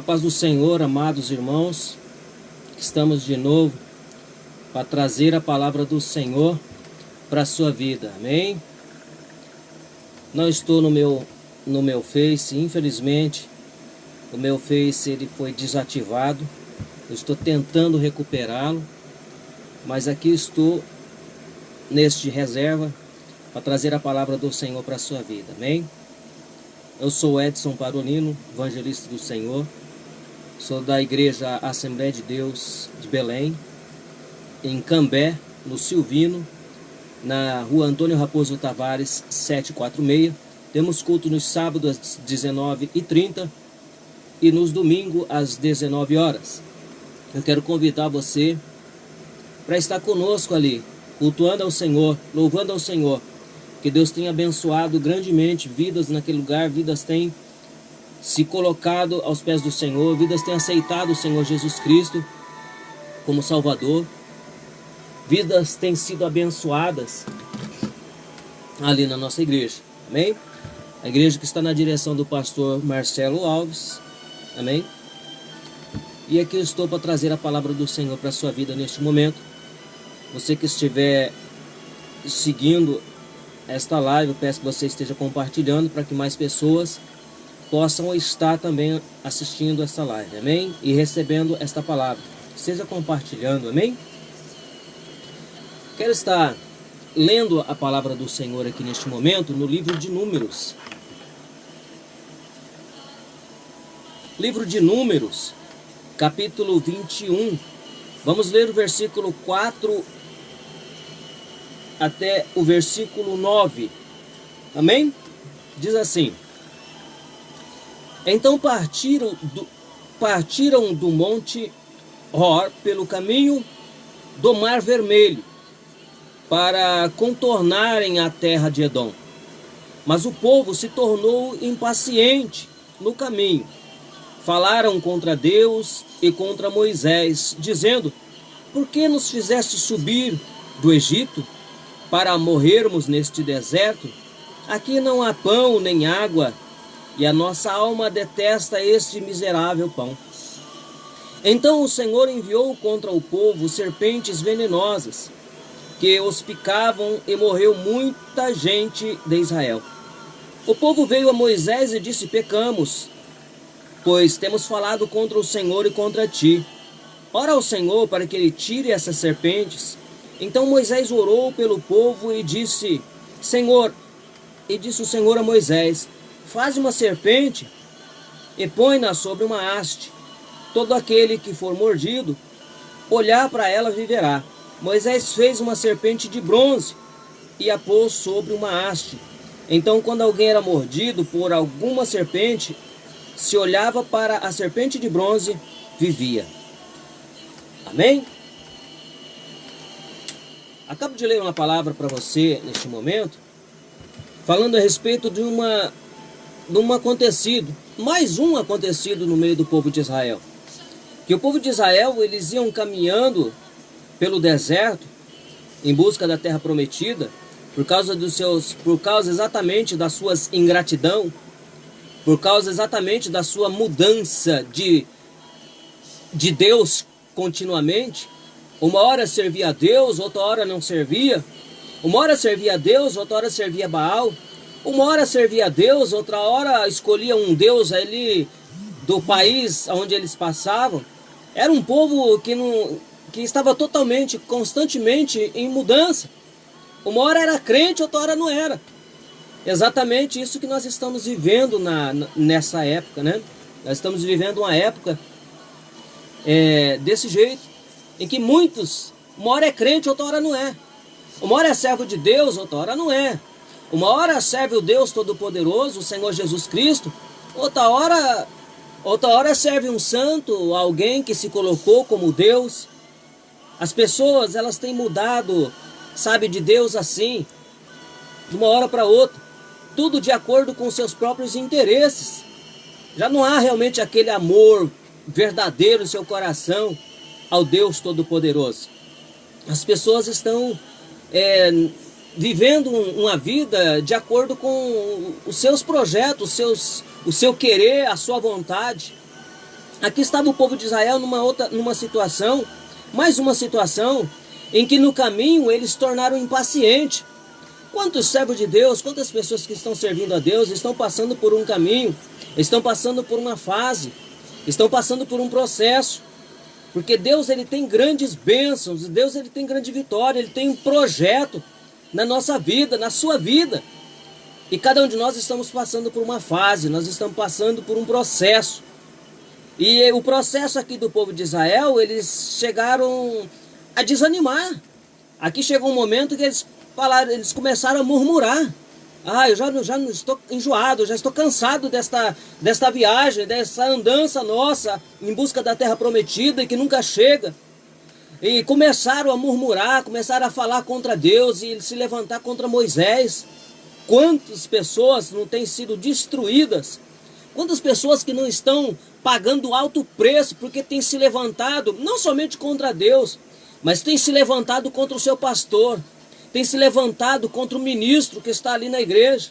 A paz do Senhor, amados irmãos, estamos de novo para trazer a palavra do Senhor para a sua vida, amém? Não estou no meu Face, infelizmente, o meu Face ele foi desativado, eu estou tentando recuperá-lo, mas aqui estou neste reserva para trazer a palavra do Senhor para a sua vida, amém? Eu sou Edson Parolino, evangelista do Senhor. Sou da Igreja Assembleia de Deus de Belém, em Cambé, no Silvino, na rua Antônio Raposo Tavares, 746. Temos culto nos sábados às 19h30 e nos domingos às 19 horas. Eu quero convidar você para estar conosco ali, cultuando ao Senhor, louvando ao Senhor. Que Deus tenha abençoado grandemente vidas naquele lugar, vidas têm se colocado aos pés do Senhor, vidas têm aceitado o Senhor Jesus Cristo como Salvador, vidas têm sido abençoadas ali na nossa igreja, amém? A igreja que está na direção do pastor Marcelo Alves, amém? E aqui eu estou para trazer a palavra do Senhor para a sua vida neste momento. Você que estiver seguindo esta live, eu peço que você esteja compartilhando para que mais pessoas possam estar também assistindo esta live, amém? E recebendo esta palavra. Esteja compartilhando, amém? Quero estar lendo a palavra do Senhor aqui neste momento no livro de Números. Livro de Números, capítulo 21. Vamos ler o versículo 4 até o versículo 9. Amém? Diz assim: Então partiram do monte Hor pelo caminho do Mar Vermelho, para contornarem a terra de Edom. Mas o povo se tornou impaciente no caminho. Falaram contra Deus e contra Moisés, dizendo: Por que nos fizeste subir do Egito para morrermos neste deserto? Aqui não há pão nem água, e a nossa alma detesta este miserável pão. Então o Senhor enviou contra o povo serpentes venenosas, que os picavam, e morreu muita gente de Israel. O povo veio a Moisés e disse: Pecamos, pois temos falado contra o Senhor e contra ti. Ora ao Senhor para que ele tire essas serpentes. Então Moisés orou pelo povo e disse o Senhor a Moisés: Faz uma serpente e põe-na sobre uma haste. Todo aquele que for mordido, olhar para ela viverá. Moisés fez uma serpente de bronze e a pôs sobre uma haste. Então, quando alguém era mordido por alguma serpente, se olhava para a serpente de bronze, vivia. Amém? Acabo de ler uma palavra para você neste momento, falando a respeito de um acontecido, mais um acontecido no meio do povo de Israel. Que o povo de Israel, eles iam caminhando pelo deserto em busca da terra prometida, por causa exatamente das suas ingratidão, por causa exatamente da sua mudança de Deus continuamente. Uma hora servia a Deus, outra hora não servia. Uma hora servia a Deus, outra hora servia Baal. Uma hora servia a Deus, outra hora escolhia um Deus ali do país onde eles passavam. Era um povo que estava totalmente, constantemente em mudança. Uma hora era crente, outra hora não era. Exatamente isso que nós estamos vivendo nessa época, né? Nós estamos vivendo uma época desse jeito, em que muitos, uma hora é crente, outra hora não é. Uma hora é servo de Deus, outra hora não é. Uma hora serve o Deus Todo-Poderoso, o Senhor Jesus Cristo, outra hora serve um santo, alguém que se colocou como Deus. As pessoas, elas têm mudado, sabe, de Deus assim, de uma hora para outra, tudo de acordo com seus próprios interesses. Já não há realmente aquele amor verdadeiro em seu coração ao Deus Todo-Poderoso. As pessoas estão vivendo uma vida de acordo com os seus projetos, o seu querer, a sua vontade. Aqui estava o povo de Israel numa situação, mais uma situação, em que no caminho eles se tornaram impacientes. Quantos servos de Deus, quantas pessoas que estão servindo a Deus estão passando por um caminho, estão passando por uma fase, estão passando por um processo. Porque Deus, ele tem grandes bênçãos, Deus, ele tem grande vitória, ele tem um projeto na nossa vida, na sua vida. E cada um de nós estamos passando por uma fase, nós estamos passando por um processo. E o processo aqui do povo de Israel, eles chegaram a desanimar. Aqui chegou um momento que eles começaram a murmurar. Ah, eu já não estou enjoado, já estou cansado desta viagem, dessa andança nossa em busca da terra prometida e que nunca chega. E começaram a murmurar, começaram a falar contra Deus e se levantar contra Moisés. Quantas pessoas não têm sido destruídas? Quantas pessoas que não estão pagando alto preço porque têm se levantado, não somente contra Deus, mas têm se levantado contra o seu pastor, têm se levantado contra o ministro que está ali na igreja.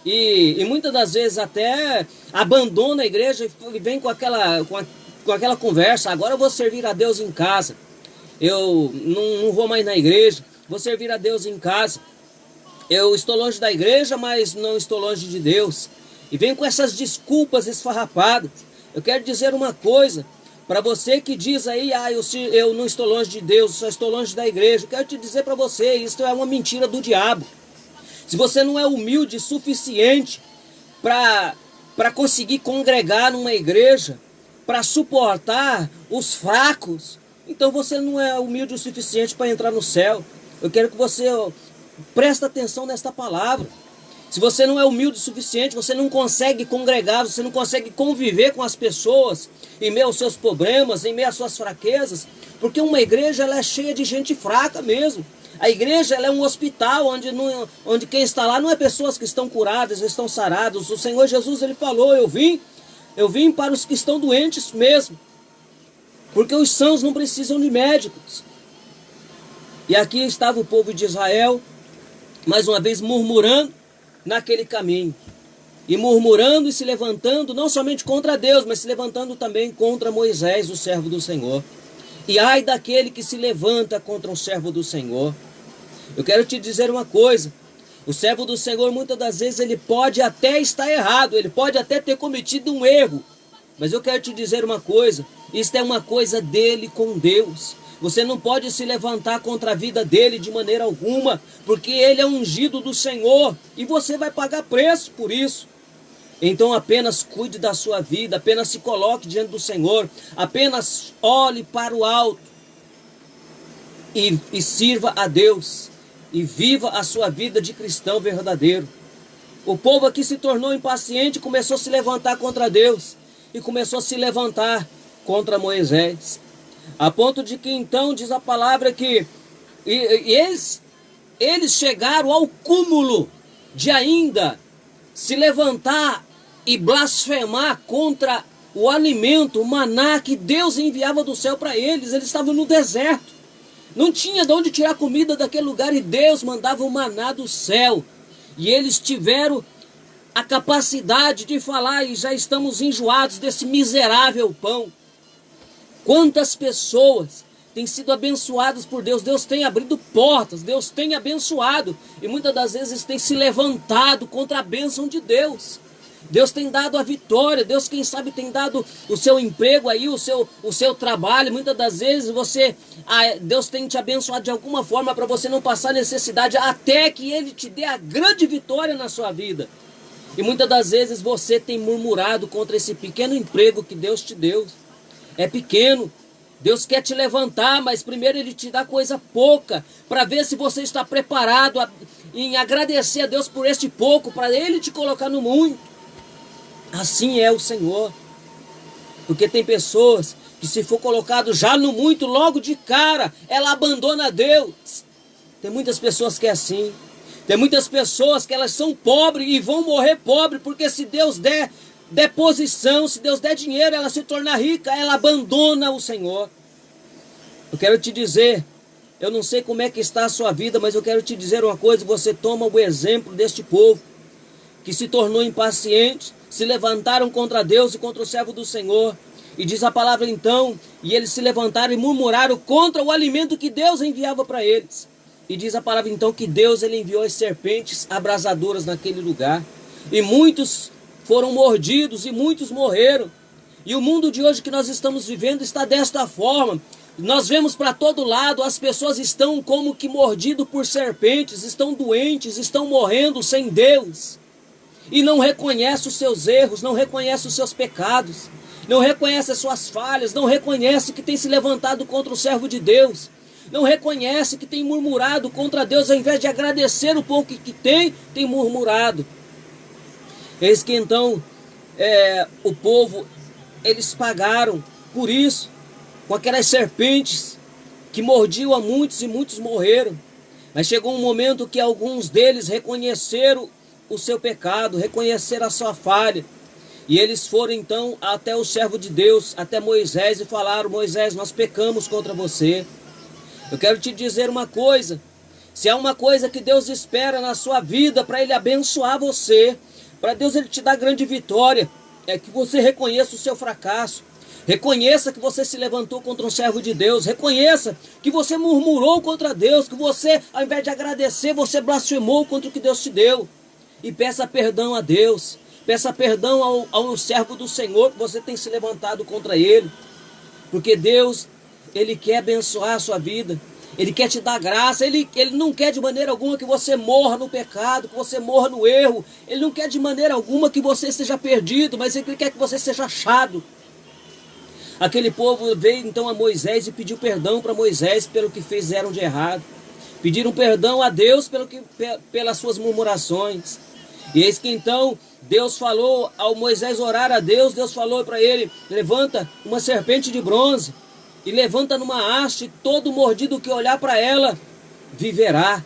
E muitas das vezes até abandona a igreja e vem com aquela conversa: agora eu vou servir a Deus em casa, eu não vou mais na igreja, vou servir a Deus em casa. Eu estou longe da igreja, mas não estou longe de Deus. E vem com essas desculpas esfarrapadas. Eu quero dizer uma coisa para você que diz aí: eu não estou longe de Deus, só estou longe da igreja. Eu quero te dizer para você, isso é uma mentira do diabo. Se você não é humilde o suficiente para conseguir congregar numa igreja, para suportar os fracos, então você não é humilde o suficiente para entrar no céu. Eu quero que você preste atenção nesta palavra. Se você não é humilde o suficiente, você não consegue congregar, você não consegue conviver com as pessoas em meio aos seus problemas, em meio às suas fraquezas, porque uma igreja, ela é cheia de gente fraca mesmo. A igreja, ela é um hospital onde quem está lá não é pessoas que estão curadas, estão saradas. O Senhor Jesus, ele falou: eu vim para os que estão doentes mesmo, porque os sãos não precisam de médicos. E aqui estava o povo de Israel, mais uma vez murmurando naquele caminho, e murmurando e se levantando não somente contra Deus, mas se levantando também contra Moisés, o servo do Senhor. E ai daquele que se levanta contra o servo do Senhor. Eu quero te dizer uma coisa: o servo do Senhor, muitas das vezes, ele pode até estar errado, ele pode até ter cometido um erro, mas eu quero te dizer uma coisa: isto é uma coisa dele com Deus. Você não pode se levantar contra a vida dele de maneira alguma, porque ele é ungido do Senhor e você vai pagar preço por isso. Então apenas cuide da sua vida, apenas se coloque diante do Senhor, apenas olhe para o alto e sirva a Deus e viva a sua vida de cristão verdadeiro. O povo aqui se tornou impaciente, começou a se levantar contra Deus e começou a se levantar contra Moisés. A ponto de que então diz a palavra que eles chegaram ao cúmulo de ainda se levantar e blasfemar contra o alimento, o maná que Deus enviava do céu para eles. Eles estavam no deserto, não tinha de onde tirar comida daquele lugar e Deus mandava o maná do céu. E eles tiveram a capacidade de falar: e já estamos enjoados desse miserável pão. Quantas pessoas têm sido abençoadas por Deus? Deus tem abrido portas, Deus tem abençoado, e muitas das vezes tem se levantado contra a bênção de Deus. Deus tem dado a vitória, Deus, quem sabe, tem dado o seu emprego aí, o seu trabalho. Muitas das vezes Deus tem te abençoado de alguma forma para você não passar necessidade, até que Ele te dê a grande vitória na sua vida. E muitas das vezes você tem murmurado contra esse pequeno emprego que Deus te deu. É pequeno. Deus quer te levantar, mas primeiro Ele te dá coisa pouca, para ver se você está preparado em agradecer a Deus por este pouco, para Ele te colocar no muito. Assim é o Senhor. Porque tem pessoas que, se for colocado já no muito, logo de cara, ela abandona Deus. Tem muitas pessoas que é assim. Tem muitas pessoas que elas são pobres e vão morrer pobres, porque se Deus der posição, se Deus der dinheiro, ela se tornar rica, ela abandona o Senhor. Eu quero te dizer, eu não sei como é que está a sua vida, mas eu quero te dizer uma coisa: você toma o exemplo deste povo, que se tornou impaciente, se levantaram contra Deus e contra o servo do Senhor, E diz a palavra então, e eles se levantaram e murmuraram contra o alimento que Deus enviava para eles. E diz a palavra então que Deus ele enviou as serpentes abrasadoras naquele lugar. E muitos foram mordidos e muitos morreram. E o mundo de hoje que nós estamos vivendo está desta forma. Nós vemos para todo lado, as pessoas estão como que mordidas por serpentes, estão doentes, estão morrendo sem Deus. E não reconhece os seus erros, não reconhece os seus pecados, não reconhece as suas falhas, não reconhece que tem se levantado contra o servo de Deus, não reconhece que tem murmurado contra Deus, ao invés de agradecer o pouco que tem murmurado. Eis que então o povo, eles pagaram por isso, com aquelas serpentes que mordiam a muitos e muitos morreram. Mas chegou um momento que alguns deles reconheceram o seu pecado, reconheceram a sua falha. E eles foram então até o servo de Deus, até Moisés, e falaram: Moisés, nós pecamos contra você. Eu quero te dizer uma coisa: se há uma coisa que Deus espera na sua vida para Ele abençoar você, para Deus Ele te dar grande vitória, é que você reconheça o seu fracasso. Reconheça que você se levantou contra um servo de Deus. Reconheça que você murmurou contra Deus, que você, ao invés de agradecer, você blasfemou contra o que Deus te deu. E peça perdão a Deus. Peça perdão ao servo do Senhor que você tem se levantado contra ele. Porque Deus, Ele quer abençoar a sua vida. Ele quer te dar graça. Ele não quer de maneira alguma que você morra no pecado, que você morra no erro. Ele não quer de maneira alguma que você seja perdido, mas Ele quer que você seja achado. Aquele povo veio então a Moisés e pediu perdão para Moisés pelo que fizeram de errado. Pediram perdão a Deus pelas suas murmurações. E eis que então Deus falou ao Moisés orar a Deus. Deus falou para ele: levanta uma serpente de bronze e levanta numa haste, e todo mordido que olhar para ela viverá.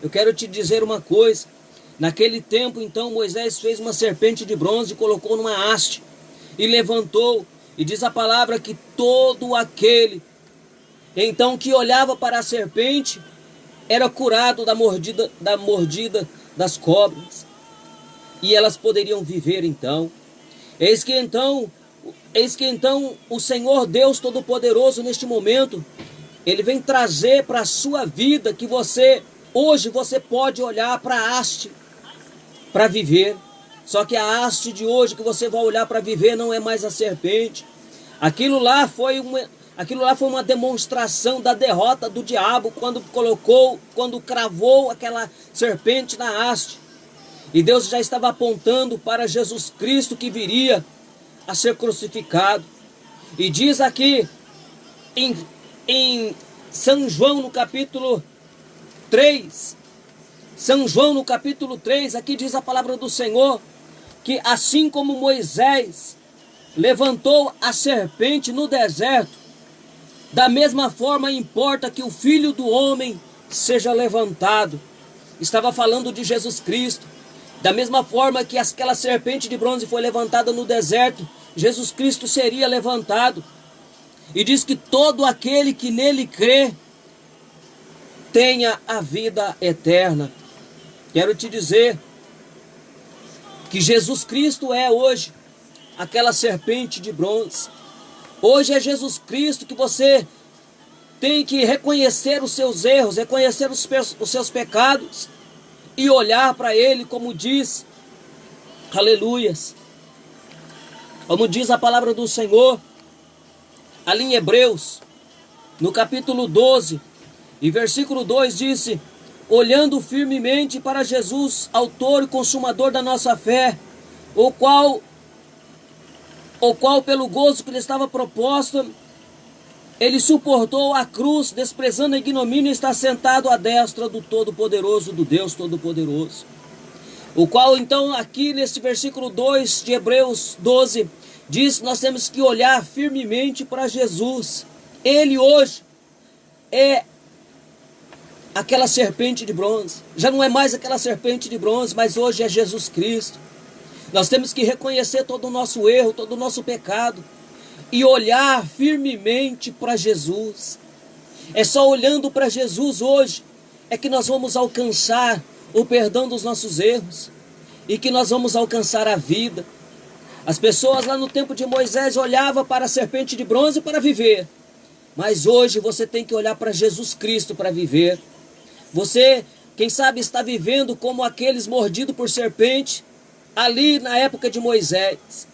Eu quero te dizer uma coisa: naquele tempo então Moisés fez uma serpente de bronze e colocou numa haste e levantou. E diz a palavra que todo aquele então que olhava para a serpente era curado da mordida das cobras. E elas poderiam viver então. Eis que então o Senhor Deus Todo-Poderoso neste momento, Ele vem trazer para a sua vida que hoje você pode olhar para a haste para viver. Só que a haste de hoje que você vai olhar para viver não é mais a serpente. Aquilo lá foi uma demonstração da derrota do diabo quando cravou aquela serpente na haste. E Deus já estava apontando para Jesus Cristo que viria a ser crucificado. E diz aqui em São João no capítulo 3, São João no capítulo 3, aqui diz a palavra do Senhor, que assim como Moisés levantou a serpente no deserto, da mesma forma importa que o Filho do Homem seja levantado. Estava falando de Jesus Cristo. Da mesma forma que aquela serpente de bronze foi levantada no deserto, Jesus Cristo seria levantado. E diz que todo aquele que nele crê tenha a vida eterna. Quero te dizer que Jesus Cristo é hoje aquela serpente de bronze. Hoje é Jesus Cristo que você tem que reconhecer os seus erros, reconhecer os seus pecados e olhar para Ele como diz, aleluias, como diz a palavra do Senhor, ali em Hebreus, no capítulo 12, e versículo 2 disse: olhando firmemente para Jesus, autor e consumador da nossa fé, o qual pelo gozo que lhe estava proposto, ele suportou a cruz, desprezando a ignomínia, e está sentado à destra do Todo-Poderoso, do Deus Todo-Poderoso. O qual então aqui nesse versículo 2 de Hebreus 12, diz que nós temos que olhar firmemente para Jesus. Ele hoje é aquela serpente de bronze. Já não é mais aquela serpente de bronze, mas hoje é Jesus Cristo. Nós temos que reconhecer todo o nosso erro, todo o nosso pecado e olhar firmemente para Jesus. É só olhando para Jesus hoje é que nós vamos alcançar o perdão dos nossos erros e que nós vamos alcançar a vida. As pessoas lá no tempo de Moisés olhavam para a serpente de bronze para viver. Mas hoje você tem que olhar para Jesus Cristo para viver. Você, quem sabe, está vivendo como aqueles mordidos por serpente, ali na época de Moisés,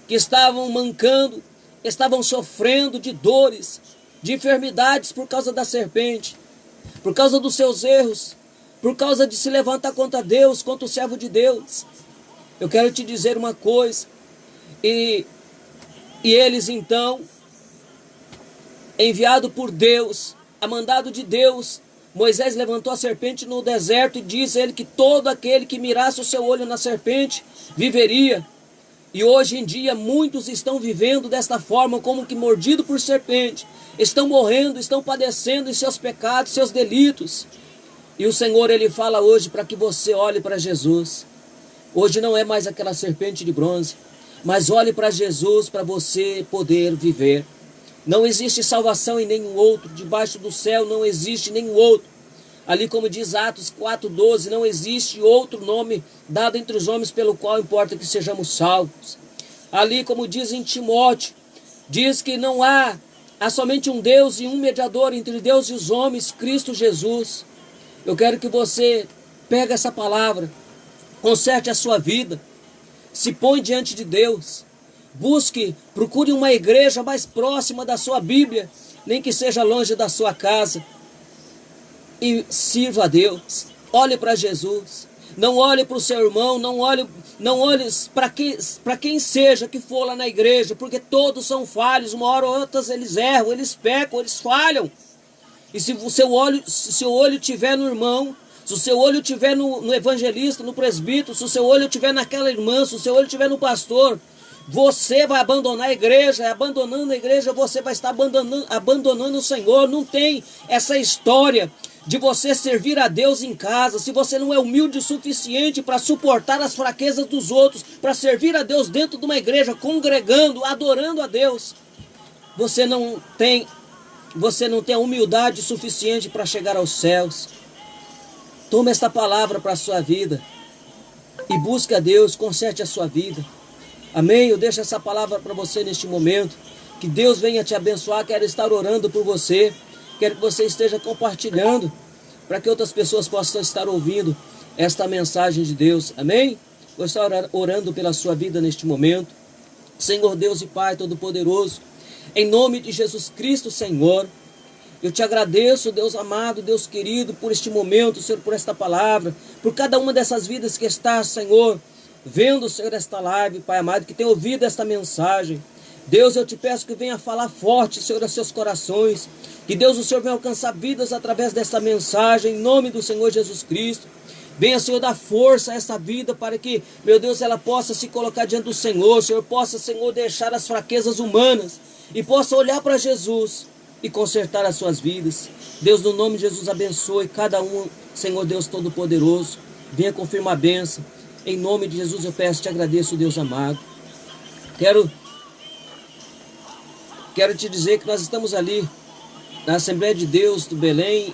que estavam mancando, estavam sofrendo de dores, de enfermidades por causa da serpente, por causa dos seus erros, por causa de se levantar contra Deus, contra o servo de Deus. Eu quero te dizer uma coisa, e eles então, enviado por Deus, a mandado de Deus, Moisés levantou a serpente no deserto e diz ele que todo aquele que mirasse o seu olho na serpente viveria. E hoje em dia muitos estão vivendo desta forma, como que mordido por serpente, estão morrendo, estão padecendo em seus pecados, seus delitos. E o Senhor, Ele fala hoje para que você olhe para Jesus. Hoje não é mais aquela serpente de bronze, mas olhe para Jesus para você poder viver. Não existe salvação em nenhum outro, debaixo do céu não existe nenhum outro. Ali como diz Atos 4,12, não existe outro nome dado entre os homens pelo qual importa que sejamos salvos. Ali como diz em Timóteo, diz que não há somente um Deus e um mediador entre Deus e os homens, Cristo Jesus. Eu quero que você pegue essa palavra, conserte a sua vida, se põe diante de Deus, busque, procure uma igreja mais próxima da sua Bíblia, nem que seja longe da sua casa, e sirva a Deus. Olhe para Jesus, não olhe para o seu irmão, não olhe para quem seja que for lá na igreja, porque todos são falhos, uma hora ou outra eles erram, eles pecam, eles falham. E se o seu olho estiver no irmão, se o seu olho estiver no evangelista, no presbítero, se o seu olho estiver naquela irmã, se o seu olho estiver no pastor, você vai abandonar a igreja, abandonando a igreja, você vai estar abandonando o Senhor. Não tem essa história de você servir a Deus em casa, se você não é humilde o suficiente para suportar as fraquezas dos outros, para servir a Deus dentro de uma igreja, congregando, adorando a Deus, você não tem a humildade suficiente para chegar aos céus. Tome esta palavra para a sua vida e busque a Deus, conserte a sua vida. Amém? Eu deixo essa palavra para você neste momento. Que Deus venha te abençoar. Quero estar orando por você. Quero que você esteja compartilhando para que outras pessoas possam estar ouvindo esta mensagem de Deus. Amém? Vou estar orando pela sua vida neste momento. Senhor Deus e Pai Todo-Poderoso, em nome de Jesus Cristo, Senhor, eu te agradeço, Deus amado, Deus querido, por este momento, Senhor, por esta palavra, por cada uma dessas vidas que está, Senhor, vendo, Senhor, esta live, Pai amado, que tem ouvido esta mensagem. Deus, eu te peço que venha falar forte, Senhor, aos seus corações. Que Deus, o Senhor, venha alcançar vidas através desta mensagem, em nome do Senhor Jesus Cristo. Venha, Senhor, dar força a essa vida para que, meu Deus, ela possa se colocar diante do Senhor. Senhor, possa, Senhor, deixar as fraquezas humanas e possa olhar para Jesus e consertar as suas vidas. Deus, no nome de Jesus, abençoe cada um, Senhor Deus Todo-Poderoso. Venha confirmar a bênção. Em nome de Jesus eu peço, te agradeço, Deus amado. Quero te dizer que nós estamos ali na Assembleia de Deus do Belém,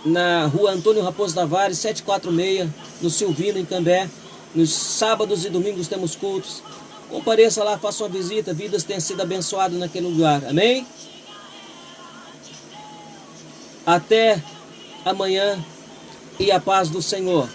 na rua Antônio Raposo Tavares, 746, no Silvino, em Cambé. Nos sábados e domingos temos cultos. Compareça lá, faça uma visita, vidas tenham sido abençoadas naquele lugar. Amém? Até amanhã e a paz do Senhor.